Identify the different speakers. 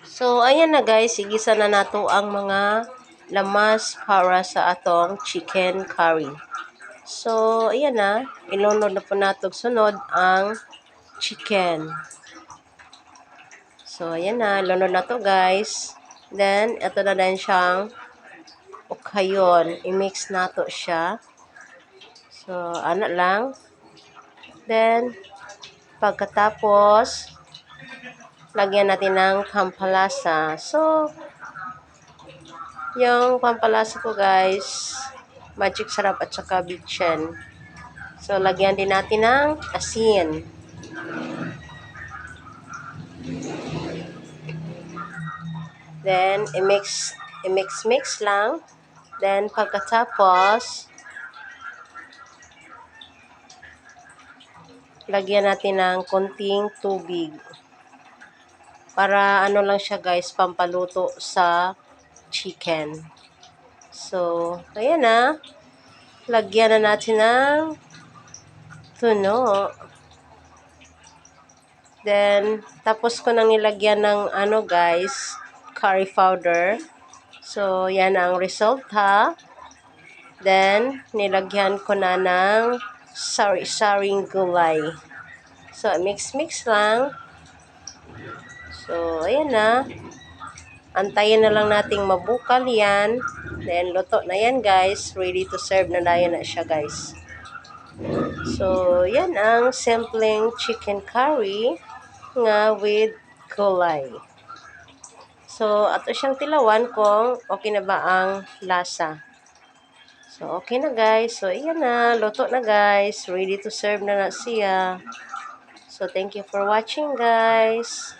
Speaker 1: So, ayan na guys, igisa na nato ang mga lamas para sa atong chicken curry. So, ayan na, ilunod na po nato sunod ang chicken. So, ayan na, ilunod na to guys. Then, ito na din siyang ukayon. I-mix nato siya. So, ano lang. Then, pagkatapos, lagyan natin ng pampalasa. So, yung pampalasa ko guys, magic sarap at saka bitchin. So, lagyan din natin ng asin. Then, i-mix lang. Then, pagkatapos, lagyan natin ng konting tubig. Para ano lang siya guys, pampaluto sa chicken. So, ayan na. Lagyan na natin ng tuno. Then, tapos ko nang nilagyan ng ano guys, curry powder. So, yan ang resulta. Then, nilagyan ko na ng sari-saring gulay. So, mix-mix lang. So, ayan na. Antayin na lang nating mabukal yan. Then, luto na yan guys. Ready to serve na yan na siya guys. So, yan ang simpleng chicken curry nga with gulay. So, ato siyang tilawan kung okay na ba ang lasa. So, okay na guys. So, ayan na. Luto na guys. Ready to serve na siya. So, thank you for watching guys.